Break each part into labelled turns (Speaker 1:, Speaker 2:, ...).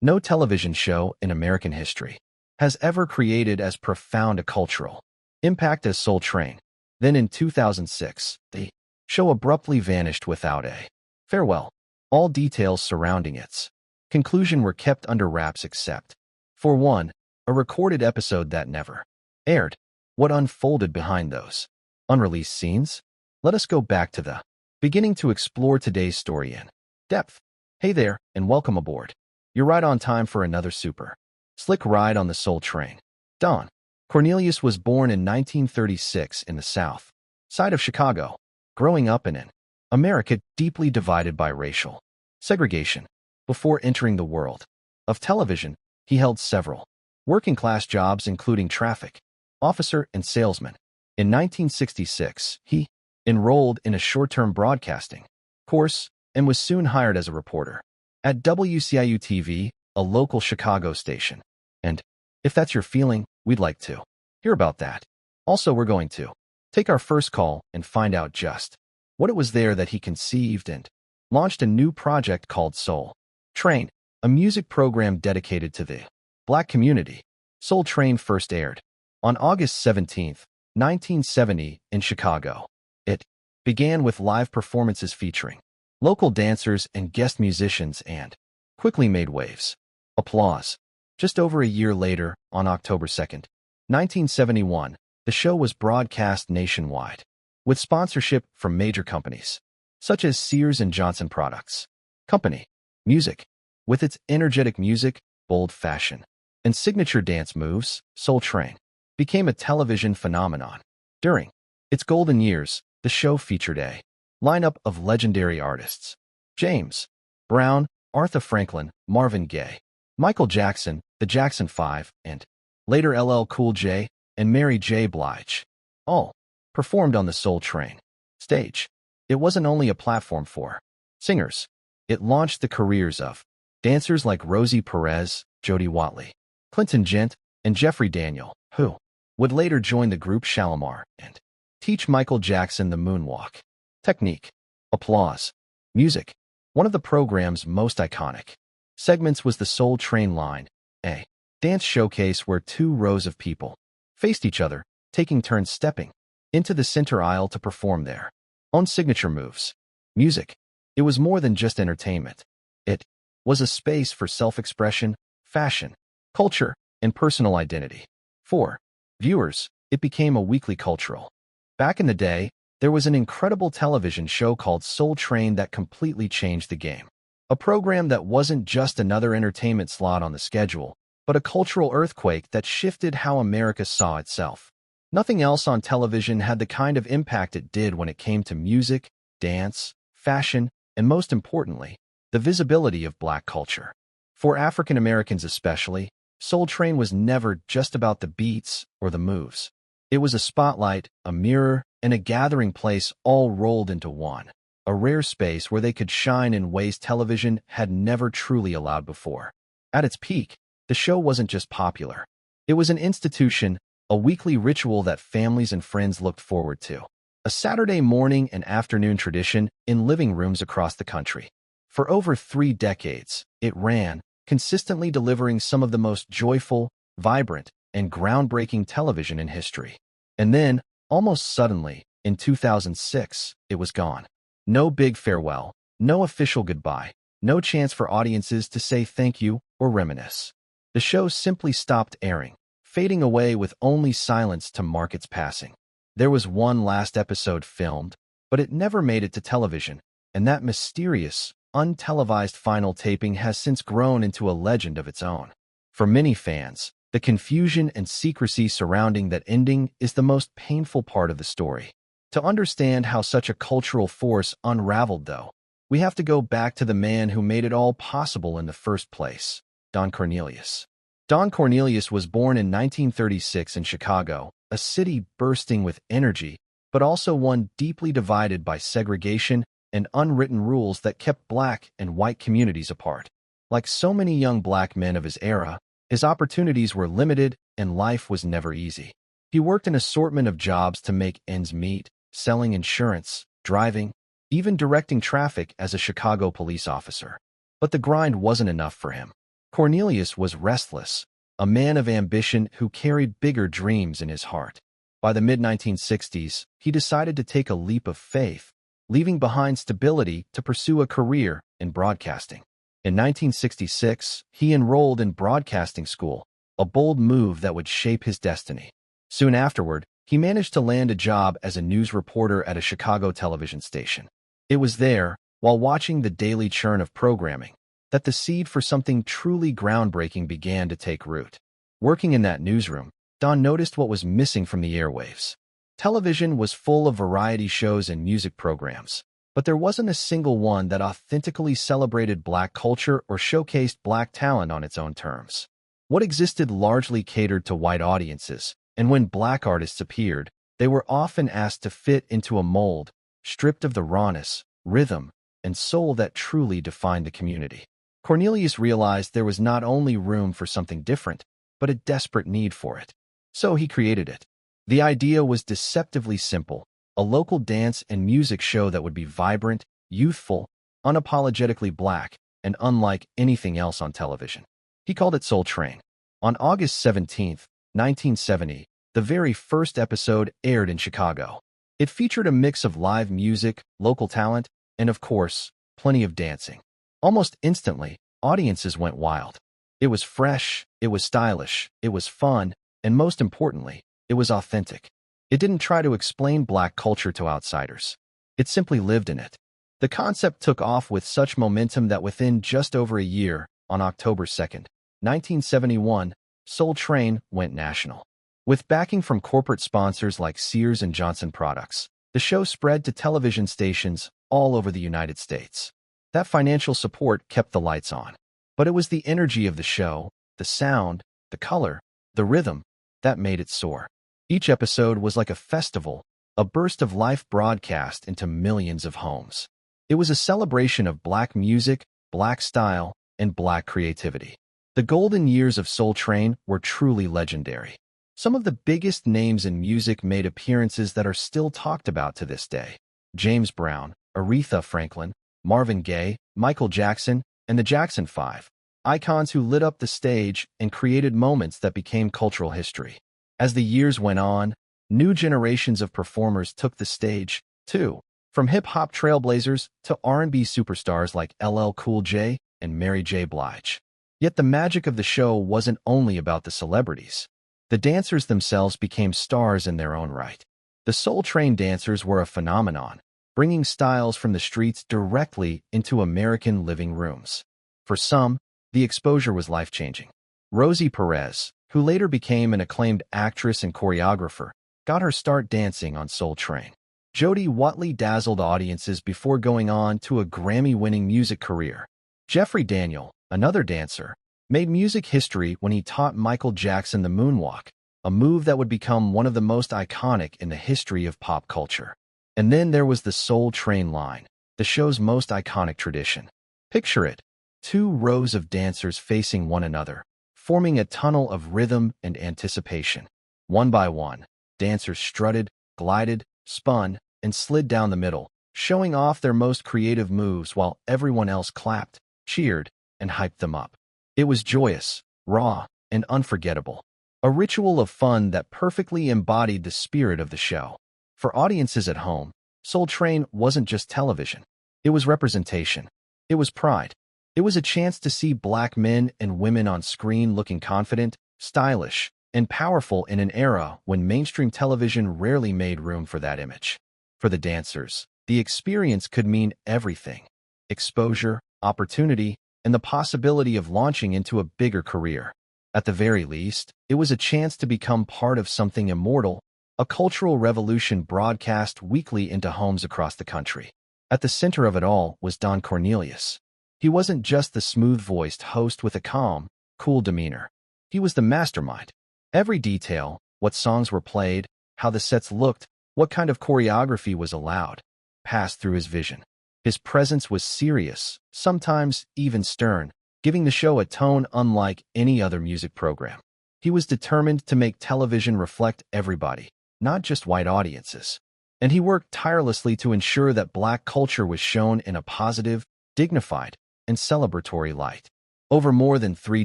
Speaker 1: No television show in American history has ever created as profound a cultural impact as Soul Train. Then in 2006, the show abruptly vanished without a farewell. All details surrounding its conclusion were kept under wraps except for one, a recorded episode that never aired. What unfolded behind those unreleased scenes? Let us go back to the beginning to explore today's story in depth. Hey there, and welcome aboard. You're right on time for another super slick ride on the Soul Train. Don Cornelius was born in 1936 in the South Side of Chicago, growing up in an America deeply divided by racial segregation. Before entering the world of television, he held several working-class jobs including traffic officer and salesman. In 1966, he enrolled in a short-term broadcasting course and was soon hired as a reporter at WCIU-TV, a local Chicago station. And if that's your feeling, we'd like to hear about that. Also, we're going to take our first call and find out just what it was there that he conceived and launched a new project called Soul Train, a music program dedicated to the Black community. Soul Train first aired on August 17, 1970 in Chicago. It began with live performances featuring local dancers and guest musicians and quickly made waves. Applause. Just over a year later, on October 2, 1971, the show was broadcast nationwide, with sponsorship from major companies, such as Sears and Johnson Products Company. Music. With its energetic music, bold fashion, and signature dance moves, Soul Train became a television phenomenon. During its golden years, the show featured a lineup of legendary artists: James Brown, Aretha Franklin, Marvin Gaye, Michael Jackson, the Jackson 5, and later LL Cool J and Mary J. Blige, all performed on the Soul Train stage. It wasn't only a platform for singers. It launched the careers of dancers like Rosie Perez, Jody Watley, Clinton Gent, and Jeffrey Daniel, who would later join the group Shalamar and teach Michael Jackson the moonwalk technique. Applause. Music. One of the program's most iconic segments was the Soul Train line, a dance showcase where two rows of people faced each other, taking turns stepping into the center aisle to perform their own signature moves. Music. It was more than just entertainment. It was a space for self-expression, fashion, culture, and personal identity. For viewers, it became a weekly cultural. Back in the day, there was an incredible television show called Soul Train that completely changed the game. A program that wasn't just another entertainment slot on the schedule, but a cultural earthquake that shifted how America saw itself. Nothing else on television had the kind of impact it did when it came to music, dance, fashion, and most importantly, the visibility of Black culture. For African Americans especially, Soul Train was never just about the beats or the moves. It was a spotlight, a mirror, and a gathering place all rolled into one. A rare space where they could shine in ways television had never truly allowed before. At its peak, the show wasn't just popular. It was an institution, a weekly ritual that families and friends looked forward to. A Saturday morning and afternoon tradition in living rooms across the country. For over 3 decades, it ran, consistently delivering some of the most joyful, vibrant, and groundbreaking television in history. And then, almost suddenly, in 2006, it was gone. No big farewell, no official goodbye, no chance for audiences to say thank you or reminisce. The show simply stopped airing, fading away with only silence to mark its passing. There was one last episode filmed, but it never made it to television, and that mysterious, untelevised final taping has since grown into a legend of its own. For many fans, the confusion and secrecy surrounding that ending is the most painful part of the story. To understand how such a cultural force unraveled, though, we have to go back to the man who made it all possible in the first place, Don Cornelius. Don Cornelius was born in 1936 in Chicago, a city bursting with energy, but also one deeply divided by segregation and unwritten rules that kept Black and white communities apart. Like so many young Black men of his era, his opportunities were limited and life was never easy. He worked an assortment of jobs to make ends meet, selling insurance, driving, even directing traffic as a Chicago police officer. But the grind wasn't enough for him. Cornelius was restless, a man of ambition who carried bigger dreams in his heart. By the mid-1960s, he decided to take a leap of faith, leaving behind stability to pursue a career in broadcasting. In 1966, he enrolled in broadcasting school, a bold move that would shape his destiny. Soon afterward, he managed to land a job as a news reporter at a Chicago television station. It was there, while watching the daily churn of programming, that the seed for something truly groundbreaking began to take root. Working in that newsroom, Don noticed what was missing from the airwaves. Television was full of variety shows and music programs, but there wasn't a single one that authentically celebrated Black culture or showcased Black talent on its own terms. What existed largely catered to white audiences, and when Black artists appeared, they were often asked to fit into a mold, stripped of the rawness, rhythm, and soul that truly defined the community. Cornelius realized there was not only room for something different, but a desperate need for it. So he created it. The idea was deceptively simple, a local dance and music show that would be vibrant, youthful, unapologetically Black, and unlike anything else on television. He called it Soul Train. On August 17, 1970, the very first episode aired in Chicago. It featured a mix of live music, local talent, and of course, plenty of dancing. Almost instantly, audiences went wild. It was fresh, it was stylish, it was fun, and most importantly, it was authentic. It didn't try to explain Black culture to outsiders. It simply lived in it. The concept took off with such momentum that within just over a year, on October 2, 1971, Soul Train went national. With backing from corporate sponsors like Sears and Johnson Products, the show spread to television stations all over the United States. That financial support kept the lights on. But it was the energy of the show, the sound, the color, the rhythm, that made it soar. Each episode was like a festival, a burst of life broadcast into millions of homes. It was a celebration of Black music, Black style, and Black creativity. The golden years of Soul Train were truly legendary. Some of the biggest names in music made appearances that are still talked about to this day. James Brown, Aretha Franklin, Marvin Gaye, Michael Jackson, and the Jackson 5, icons who lit up the stage and created moments that became cultural history. As the years went on, new generations of performers took the stage, too, from hip-hop trailblazers to R&B superstars like LL Cool J and Mary J. Blige. Yet the magic of the show wasn't only about the celebrities. The dancers themselves became stars in their own right. The Soul Train dancers were a phenomenon, bringing styles from the streets directly into American living rooms. For some, the exposure was life-changing. Rosie Perez, who later became an acclaimed actress and choreographer, got her start dancing on Soul Train. Jody Watley dazzled audiences before going on to a Grammy-winning music career. Jeffrey Daniel, another dancer, made music history when he taught Michael Jackson the moonwalk, a move that would become one of the most iconic in the history of pop culture. And then there was the Soul Train line, the show's most iconic tradition. Picture it, 2 rows of dancers facing one another, forming a tunnel of rhythm and anticipation. One by one, dancers strutted, glided, spun, and slid down the middle, showing off their most creative moves while everyone else clapped, cheered, and hyped them up. It was joyous, raw, and unforgettable. A ritual of fun that perfectly embodied the spirit of the show. For audiences at home, Soul Train wasn't just television. It was representation. It was pride. It was a chance to see Black men and women on screen looking confident, stylish, and powerful in an era when mainstream television rarely made room for that image. For the dancers, the experience could mean everything: exposure, opportunity, and the possibility of launching into a bigger career. At the very least, it was a chance to become part of something immortal, a cultural revolution broadcast weekly into homes across the country. At the center of it all was Don Cornelius. He wasn't just the smooth-voiced host with a calm, cool demeanor. He was the mastermind. Every detail, what songs were played, how the sets looked, what kind of choreography was allowed, passed through his vision. His presence was serious, sometimes even stern, giving the show a tone unlike any other music program. He was determined to make television reflect everybody, not just white audiences. And he worked tirelessly to ensure that Black culture was shown in a positive, dignified, and celebratory light. Over more than 3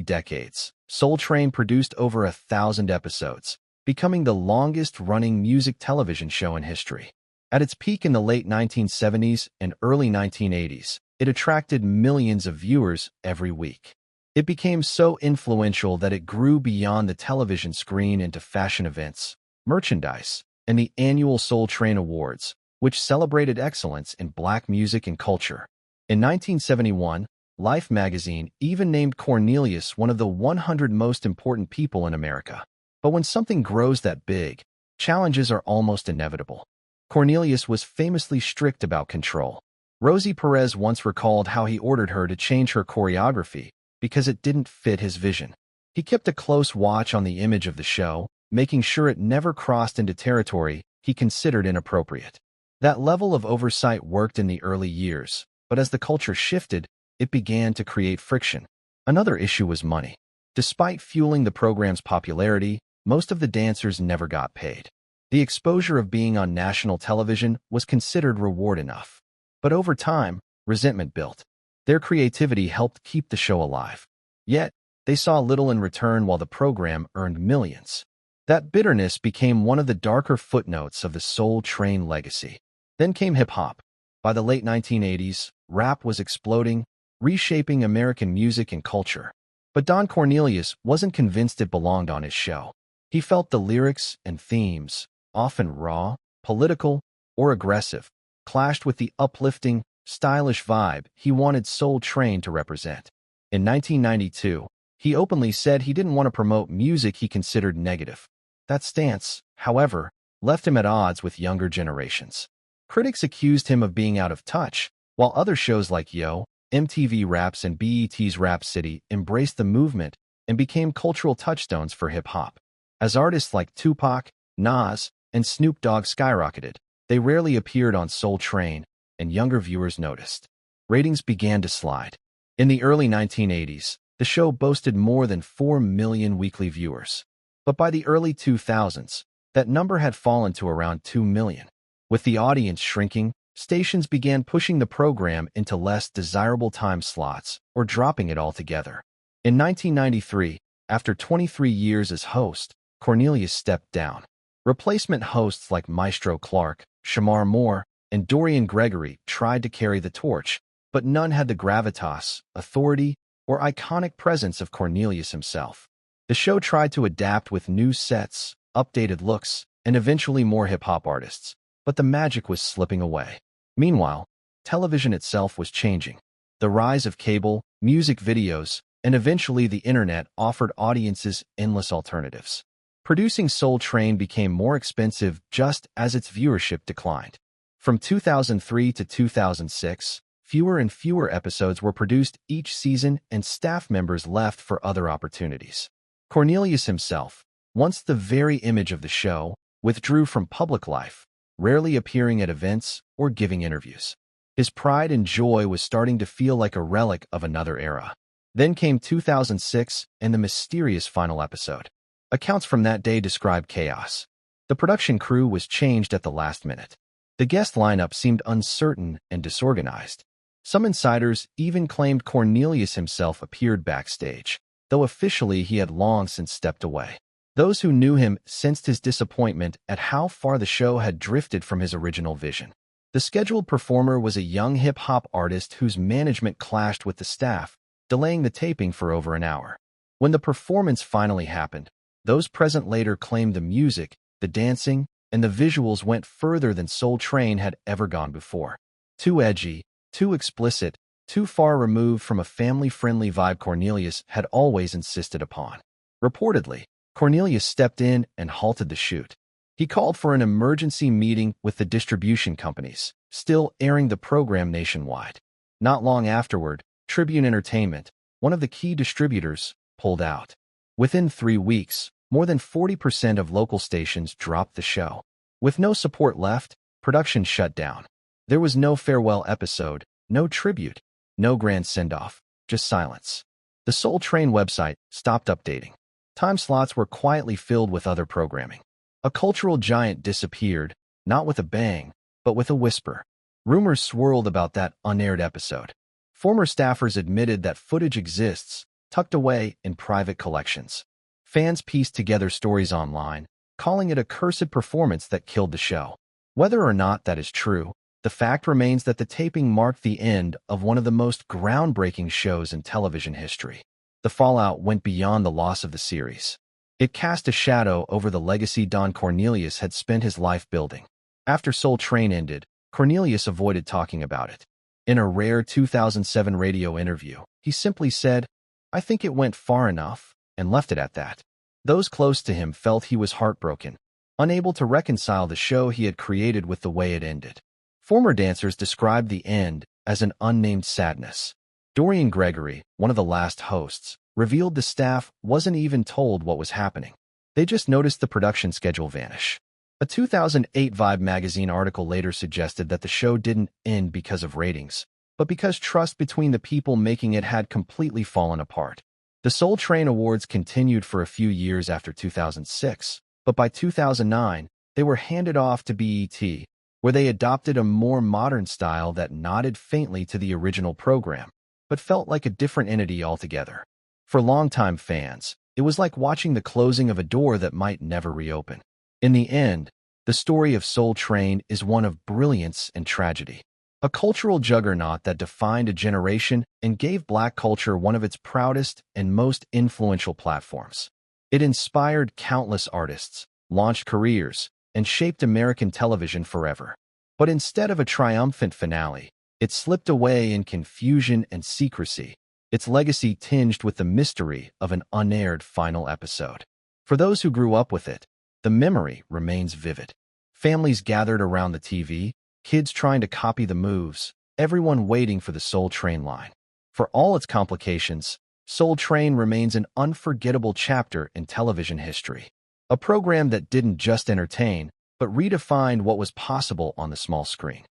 Speaker 1: decades, Soul Train produced over 1,000 episodes, becoming the longest-running music television show in history. At its peak in the late 1970s and early 1980s, it attracted millions of viewers every week. It became so influential that it grew beyond the television screen into fashion events, merchandise, and the annual Soul Train Awards, which celebrated excellence in Black music and culture. In 1971, Life magazine even named Cornelius one of the 100 most important people in America. But when something grows that big, challenges are almost inevitable. Cornelius was famously strict about control. Rosie Perez once recalled how he ordered her to change her choreography because it didn't fit his vision. He kept a close watch on the image of the show, making sure it never crossed into territory he considered inappropriate. That level of oversight worked in the early years, but as the culture shifted, it began to create friction. Another issue was money. Despite fueling the program's popularity, most of the dancers never got paid. The exposure of being on national television was considered reward enough. But over time, resentment built. Their creativity helped keep the show alive. Yet, they saw little in return while the program earned millions. That bitterness became one of the darker footnotes of the Soul Train legacy. Then came hip-hop. By the late 1980s, rap was exploding, reshaping American music and culture. But Don Cornelius wasn't convinced it belonged on his show. He felt the lyrics and themes, often raw, political, or aggressive, clashed with the uplifting, stylish vibe he wanted Soul Train to represent. In 1992, he openly said he didn't want to promote music he considered negative. That stance, however, left him at odds with younger generations. Critics accused him of being out of touch, while other shows like Yo!, MTV Raps, and BET's Rap City embraced the movement and became cultural touchstones for hip-hop. As artists like Tupac, Nas, and Snoop Dogg skyrocketed, they rarely appeared on Soul Train, and younger viewers noticed. Ratings began to slide. In the early 1980s, the show boasted more than 4 million weekly viewers. But by the early 2000s, that number had fallen to around 2 million. With the audience shrinking, stations began pushing the program into less desirable time slots or dropping it altogether. In 1993, after 23 years as host, Cornelius stepped down. Replacement hosts like Maestro Clark, Shamar Moore, and Dorian Gregory tried to carry the torch, but none had the gravitas, authority, or iconic presence of Cornelius himself. The show tried to adapt with new sets, updated looks, and eventually more hip-hop artists, but the magic was slipping away. Meanwhile, television itself was changing. The rise of cable, music videos, and eventually the internet offered audiences endless alternatives. Producing Soul Train became more expensive just as its viewership declined. From 2003 to 2006, fewer and fewer episodes were produced each season and staff members left for other opportunities. Cornelius himself, once the very image of the show, withdrew from public life, rarely appearing at events or giving interviews. His pride and joy was starting to feel like a relic of another era. Then came 2006 and the mysterious final episode. Accounts from that day describe chaos. The production crew was changed at the last minute. The guest lineup seemed uncertain and disorganized. Some insiders even claimed Cornelius himself appeared backstage, though officially he had long since stepped away. Those who knew him sensed his disappointment at how far the show had drifted from his original vision. The scheduled performer was a young hip-hop artist whose management clashed with the staff, delaying the taping for over an hour. When the performance finally happened, those present later claimed the music, the dancing, and the visuals went further than Soul Train had ever gone before. Too edgy, too explicit, too far removed from a family-friendly vibe Cornelius had always insisted upon. Reportedly, Cornelius stepped in and halted the shoot. He called for an emergency meeting with the distribution companies, still airing the program nationwide. Not long afterward, Tribune Entertainment, one of the key distributors, pulled out. Within 3 weeks, more than 40% of local stations dropped the show. With no support left, production shut down. There was no farewell episode, no tribute, no grand send-off, just silence. The Soul Train website stopped updating. Time slots were quietly filled with other programming. A cultural giant disappeared, not with a bang, but with a whisper. Rumors swirled about that unaired episode. Former staffers admitted that footage exists, tucked away in private collections. Fans pieced together stories online, calling it a cursed performance that killed the show. Whether or not that is true, the fact remains that the taping marked the end of one of the most groundbreaking shows in television history. The fallout went beyond the loss of the series. It cast a shadow over the legacy Don Cornelius had spent his life building. After Soul Train ended, Cornelius avoided talking about it. In a rare 2007 radio interview, he simply said, "I think it went far enough," and left it at that. Those close to him felt he was heartbroken, unable to reconcile the show he had created with the way it ended. Former dancers described the end as an unnamed sadness. Dorian Gregory, one of the last hosts, revealed the staff wasn't even told what was happening. They just noticed the production schedule vanish. A 2008 Vibe magazine article later suggested that the show didn't end because of ratings, but because trust between the people making it had completely fallen apart. The Soul Train Awards continued for a few years after 2006, but by 2009, they were handed off to BET, where they adopted a more modern style that nodded faintly to the original program, but felt like a different entity altogether. For longtime fans, it was like watching the closing of a door that might never reopen. In the end, the story of Soul Train is one of brilliance and tragedy. A cultural juggernaut that defined a generation and gave Black culture one of its proudest and most influential platforms. It inspired countless artists, launched careers, and shaped American television forever. But instead of a triumphant finale, it slipped away in confusion and secrecy, its legacy tinged with the mystery of an unaired final episode. For those who grew up with it, the memory remains vivid. Families gathered around the TV, kids trying to copy the moves, everyone waiting for the Soul Train line. For all its complications, Soul Train remains an unforgettable chapter in television history. A program that didn't just entertain, but redefined what was possible on the small screen.